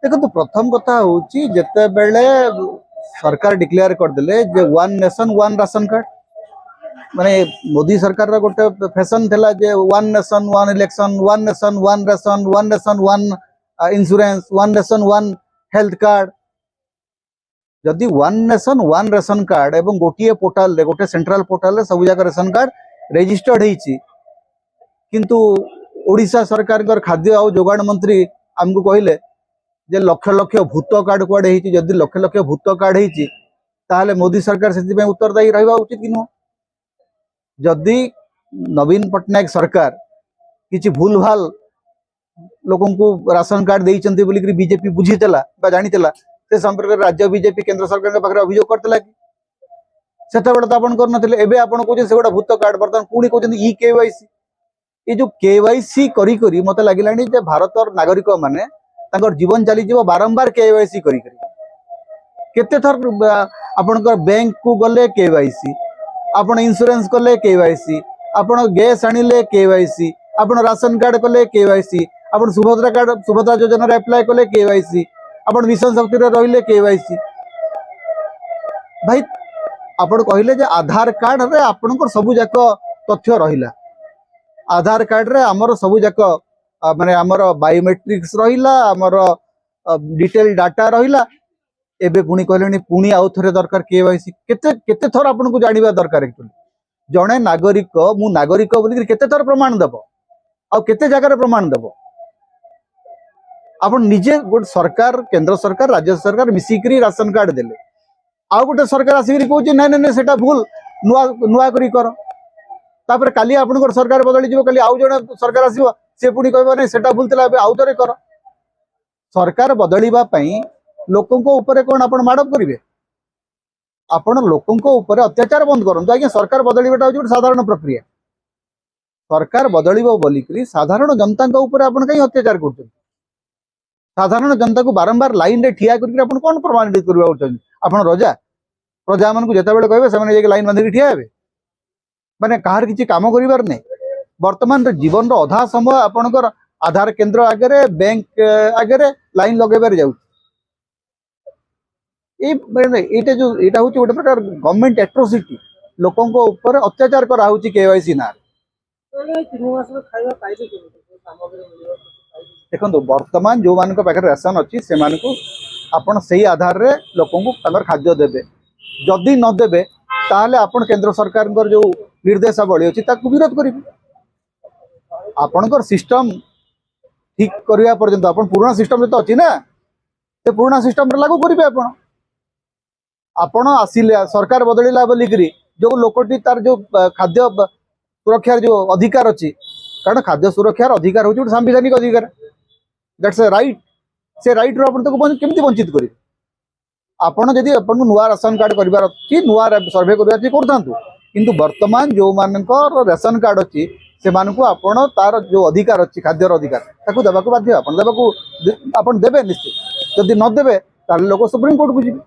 देखो प्रथम कथा हूँ जिते बेले सरकार डिक्लेयर करदे जे one nation one ration card माने मोदी सरकार रा गोटे फैशन थिला जे one nation one election one nation one ration one nation one insurance one nation one health card जदि one nation one ration card एवं गोटे पोर्टाल रे गोटे सेंट्रल पोर्टाल रे सब जगह रेशन कार्ड रजिस्टर्ड होईची किंतु ओडिशा सरकार खाद्य और जोगाण मंत्री आमको कहले जे लक्ष लक्ष भूत कार्ड कुआडे होईची जदि लक्ष लक्ष भूत कार्ड होईची ताहले मोदी सरकार से उत्तरदायी रहा उचित कि नुह जदि नवीन पट्टनायक सरकार किसी भूल भाल लोक राशन कार्ड देइचंती बोली बीजेपी बुझीला जानीला से संपर्क राज्य बीजेपी केंद्र सरकार पाखे अभियोग करता कि सेतबेले तो आपन करनथिले एबे आपन कहउछे से गोटा भूत कार्ड बर्तमान पुणी कहउछे ई केवाईसी ये जो केवाईसी करी करी मते लागिलानी जे भारतर नागरिक माने तांकर जीवन चली जीव बारंबार केवाईसी करी करी केते थर आपनकर बैंक को गले केवाईसी आपण इंश्योरेंस कले केवाईसी आपण गैस आनिले केवाईसी आपण राशन कार्ड कले केवाईसी आपण सुभद्रा योजना रे अप्लाई कले केवाईसी आपण मिशन शक्ति रे रहिले केवाईसी भाई आपण कहले जे आधार कार्ड रे आपनकर सबु जाक तथ्य रहिला आधार कार्ड रे हमर सबु जाक माने हमर बायोमेट्रिक्स रहिला हमर डिटेल डाटा रहिला एबे पुणी कहलेनी पुणी आउ थरे दरकार केवाईसी केते केते थर आपन को जानिबा दरकार एक्चुअली जणे नागरिक मु नागरिक बोली केते थर प्रमाण देबो आ केते जगह रे प्रमाण देबो आपण निजे गोट सरकार केंद्र सरकार राज्य सरकार मिसिकरी राशन कार्ड देले आ गोटे सरकार आसिकरी कहउची नै नै सेटा भूल नुआ नुआ करी कर तापर काली आपनकर सरकार बदली जीवो काली आउ जणे सरकार आसीबो से पुणी कहबो नै सेटा भूल तला आउ थरे कर सरकार बदलिबा पई लोकों ऊपर कौन आप माडअप करेंगे आपण लोकों ऊपर अत्याचार बंद करूँ आज्ञा सरकार बदलवाटा हूँ साधारण प्रक्रिया सरकार बदल बोलिकी साधारण जनता ऊपर आप कहीं अत्याचार कर साधारण जनता को बारंबार लाइन रे ठिया करके आप कौन प्रमाणित करवा रजा प्रजा मान जिते बड़े कहे से लाइन बांधिक ठिया हे माने कहार किसी काम करिवार नहीं वर्तमान जीवन अधा समय आपणकर आधार केंद्र आगे बैंक आगे लाइन लगेबार जाऊ ये जो यहाँ हूँ गोटे प्रकार गवर्नमेंट एट्रोसिटी लोकों ऊपर अत्याचार करा केवाईसी ना देखो वर्तमान जो मान पाखे राशन अच्छी से आपण से आधार रे लोकों खाद्य देवे जदि नदेवे ताहले आपण केंद्र सरकार जो निर्देशावली अच्छी विरोध करेंगे आपणकर सिस्टम ठीक करने पर्यंत आप पुराना सिस्टम तो अच्छी ना से पुराना सिस्टम लागू करेंगे आपण आसिले सरकार बदलिला बोलिकी जो लोकटी तार जो खाद्य सुरक्षार जो अधिकार अच्छी कारण खाद्य सुरक्षार अधिकार हूँ सांविधानिक अधिकार दैट्स ए राइट से राइट रू आपन केमती वंचित करेंगे आपण जदि आपन नुआ राशन कार्ड करिवार अछि नुआ सर्वे करिवार अछि करथांतु किंतु वर्तमान जो मानकर राशन कार्ड अच्छी से मानकु आपण तार जो अधिकार अच्छी खाद्यर अधिकार ताकू देबाकू बाध्य आपण देबाकू आपण देबे निश्चित जदि न देबे तार लोक सुप्रीम कोर्ट को जिबे।